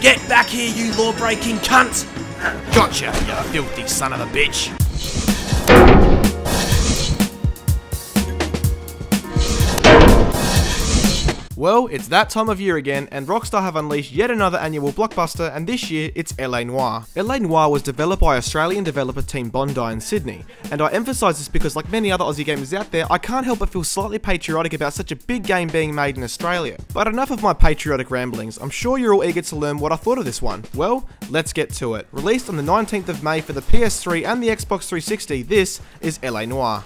Get back here, you law-breaking cunt! Gotcha, you filthy son of a bitch! Well, it's that time of year again, and Rockstar have unleashed yet another annual blockbuster, and this year, it's LA Noire. LA Noire was developed by Australian developer Team Bondi in Sydney, and I emphasise this because like many other Aussie gamers out there, I can't help but feel slightly patriotic about such a big game being made in Australia. But enough of my patriotic ramblings, I'm sure you're all eager to learn what I thought of this one. Well, let's get to it. Released on the 19th of May for the PS3 and the Xbox 360, this is LA Noire.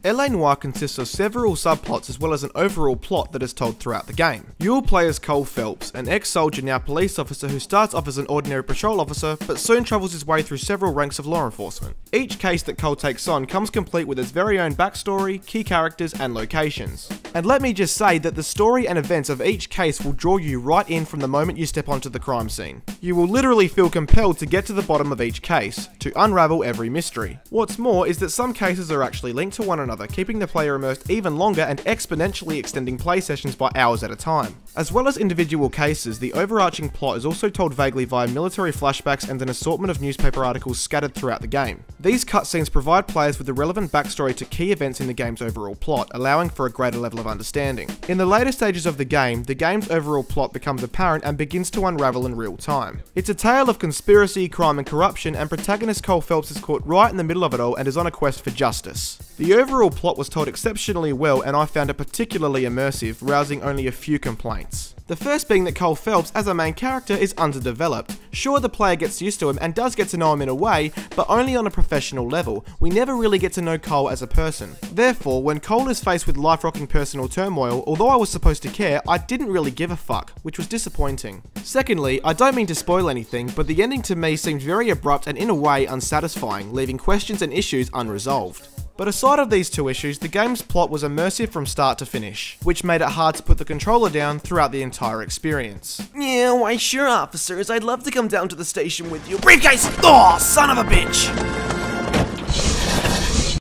LA Noire consists of several subplots as well as an overall plot that is told throughout the game. You will play as Cole Phelps, an ex-soldier now police officer who starts off as an ordinary patrol officer but soon travels his way through several ranks of law enforcement. Each case that Cole takes on comes complete with its very own backstory, key characters and locations. And let me just say that the story and events of each case will draw you right in from the moment you step onto the crime scene. You will literally feel compelled to get to the bottom of each case, to unravel every mystery. What's more is that some cases are actually linked to one another, keeping the player immersed even longer and exponentially extending play sessions by hours at a time. As well as individual cases, the overarching plot is also told vaguely via military flashbacks and an assortment of newspaper articles scattered throughout the game. These cutscenes provide players with the relevant backstory to key events in the game's overall plot, allowing for a greater level of understanding. In the later stages of the game's overall plot becomes apparent and begins to unravel in real time. It's a tale of conspiracy, crime and corruption, and protagonist Cole Phelps is caught right in the middle of it all and is on a quest for justice. The overall plot was told exceptionally well and I found it particularly immersive, rousing only a few complaints. The first being that Cole Phelps as a main character is underdeveloped. Sure, the player gets used to him and does get to know him in a way, but only on a professional level. We never really get to know Cole as a person. Therefore, when Cole is faced with life-rocking personal turmoil, although I was supposed to care, I didn't really give a fuck, which was disappointing. Secondly, I don't mean to spoil anything, but the ending to me seemed very abrupt and in a way unsatisfying, leaving questions and issues unresolved. But aside of these two issues, the game's plot was immersive from start to finish, which made it hard to put the controller down throughout the entire experience. Yeah, why sure officers, I'd love to come down to the station with you. Briefcase! Oh, son of a bitch!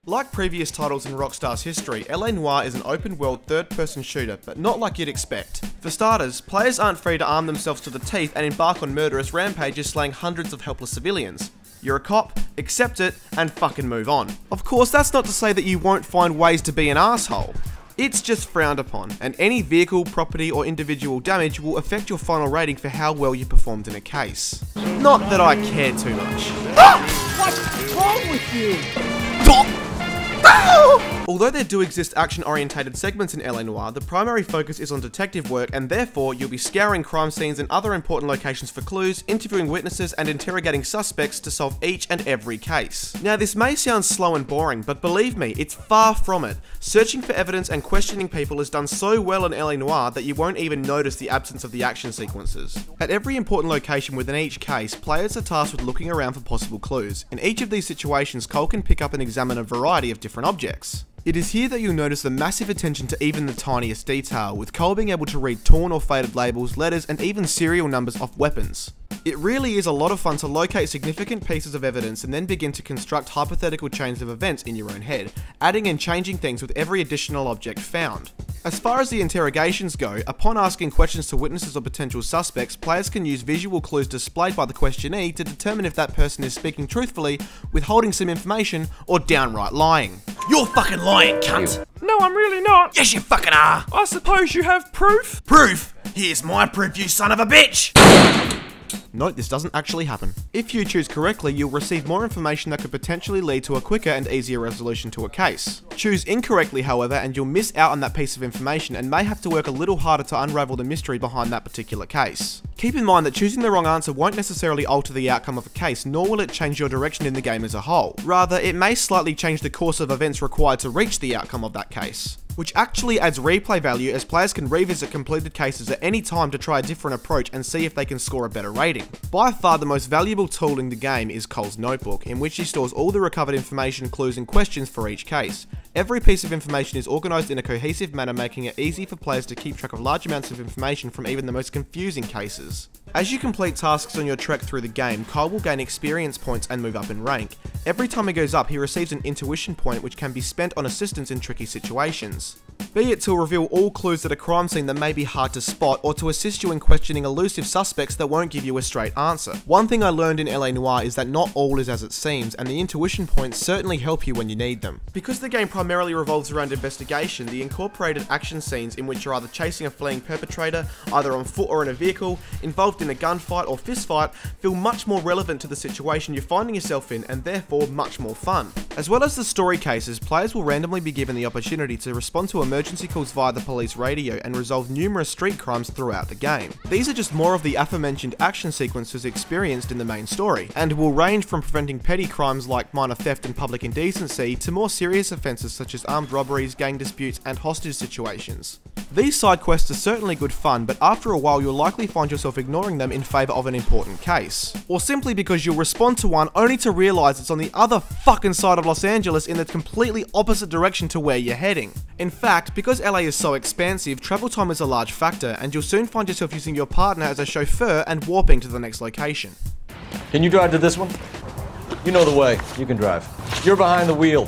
Like previous titles in Rockstar's history, LA Noire is an open-world third-person shooter, but not like you'd expect. For starters, players aren't free to arm themselves to the teeth and embark on murderous rampages slaying hundreds of helpless civilians. You're a cop, accept it, and fucking move on. Of course, that's not to say that you won't find ways to be an asshole. It's just frowned upon, and any vehicle, property, or individual damage will affect your final rating for how well you performed in a case. Not that I care too much. What's wrong with you? Although there do exist action-orientated segments in LA Noire, the primary focus is on detective work and therefore you'll be scouring crime scenes and other important locations for clues, interviewing witnesses and interrogating suspects to solve each and every case. Now this may sound slow and boring, but believe me, it's far from it. Searching for evidence and questioning people is done so well in LA Noire that you won't even notice the absence of the action sequences. At every important location within each case, players are tasked with looking around for possible clues. In each of these situations, Cole can pick up and examine a variety of different objects. It is here that you'll notice the massive attention to even the tiniest detail, with Cole being able to read torn or faded labels, letters, and even serial numbers off weapons. It really is a lot of fun to locate significant pieces of evidence and then begin to construct hypothetical chains of events in your own head, adding and changing things with every additional object found. As far as the interrogations go, upon asking questions to witnesses or potential suspects, players can use visual clues displayed by the questionee to determine if that person is speaking truthfully, withholding some information, or downright lying. You're fucking lying, cunt! No, I'm really not. Yes, you fucking are! I suppose you have proof? Proof? Here's my proof, you son of a bitch! Note, this doesn't actually happen. If you choose correctly, you'll receive more information that could potentially lead to a quicker and easier resolution to a case. Choose incorrectly, however, and you'll miss out on that piece of information and may have to work a little harder to unravel the mystery behind that particular case. Keep in mind that choosing the wrong answer won't necessarily alter the outcome of a case, nor will it change your direction in the game as a whole. Rather, it may slightly change the course of events required to reach the outcome of that case, which actually adds replay value as players can revisit completed cases at any time to try a different approach and see if they can score a better rating. By far the most valuable tool in the game is Cole's notebook, in which he stores all the recovered information, clues and questions for each case. Every piece of information is organised in a cohesive manner, making it easy for players to keep track of large amounts of information from even the most confusing cases. As you complete tasks on your trek through the game, Kyle will gain experience points and move up in rank. Every time he goes up, he receives an intuition point which can be spent on assistance in tricky situations. Be it to reveal all clues at a crime scene that may be hard to spot, or to assist you in questioning elusive suspects that won't give you a straight answer. One thing I learned in LA Noire is that not all is as it seems, and the intuition points certainly help you when you need them. Because the game primarily revolves around investigation, the incorporated action scenes in which you're either chasing a fleeing perpetrator, either on foot or in a vehicle, involved in a gunfight or fistfight, feel much more relevant to the situation you're finding yourself in, and therefore much more fun. As well as the story cases, players will randomly be given the opportunity to respond to emergency calls via the police radio and resolve numerous street crimes throughout the game. These are just more of the aforementioned action sequences experienced in the main story, and will range from preventing petty crimes like minor theft and public indecency to more serious offences such as armed robberies, gang disputes, and hostage situations. These side quests are certainly good fun, but after a while you'll likely find yourself ignoring them in favour of an important case. Or simply because you'll respond to one only to realise it's on the other fucking side of Los Angeles in the completely opposite direction to where you're heading. In fact, because LA is so expansive, travel time is a large factor, and you'll soon find yourself using your partner as a chauffeur and warping to the next location. Can you drive to this one? You know the way. You can drive. You're behind the wheel.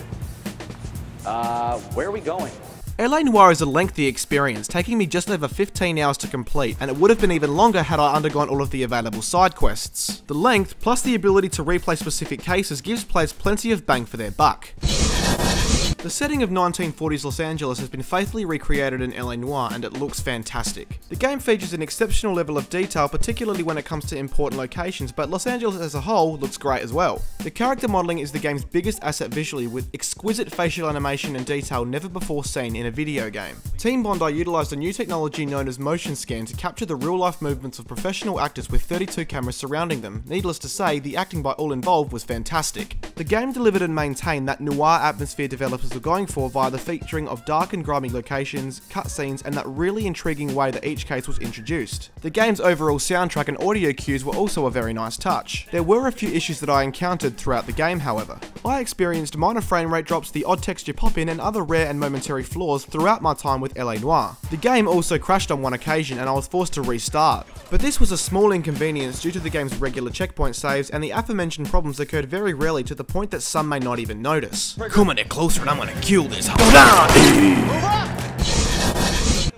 Where are we going? LA Noire is a lengthy experience, taking me just over 15 hours to complete, and it would have been even longer had I undergone all of the available side quests. The length, plus the ability to replay specific cases, gives players plenty of bang for their buck. The setting of 1940s Los Angeles has been faithfully recreated in LA Noire, and it looks fantastic. The game features an exceptional level of detail, particularly when it comes to important locations, but Los Angeles as a whole looks great as well. The character modelling is the game's biggest asset visually, with exquisite facial animation and detail never before seen in a video game. Team Bondi utilised a new technology known as motion scan to capture the real-life movements of professional actors with 32 cameras surrounding them. Needless to say, the acting by all involved was fantastic. The game delivered and maintained that noir atmosphere developers were going for via the featuring of dark and grimy locations, cutscenes, and that really intriguing way that each case was introduced. The game's overall soundtrack and audio cues were also a very nice touch. There were a few issues that I encountered throughout the game, however. I experienced minor frame rate drops, the odd texture pop-in, and other rare and momentary flaws throughout my time with LA Noire. The game also crashed on one occasion and I was forced to restart. But this was a small inconvenience due to the game's regular checkpoint saves, and the aforementioned problems occurred very rarely to the point that some may not even notice. Come on, closer and I'm gonna kill this hoe.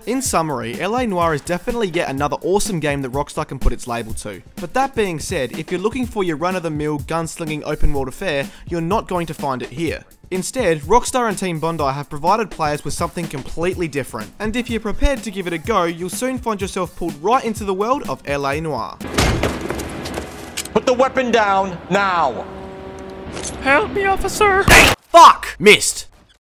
In summary, LA Noire is definitely yet another awesome game that Rockstar can put its label to. But that being said, if you're looking for your run-of-the-mill, gunslinging open world affair, you're not going to find it here. Instead, Rockstar and Team Bondi have provided players with something completely different, and if you're prepared to give it a go, you'll soon find yourself pulled right into the world of LA Noire. Put the weapon down now. Help me, officer! Fuck! Missed!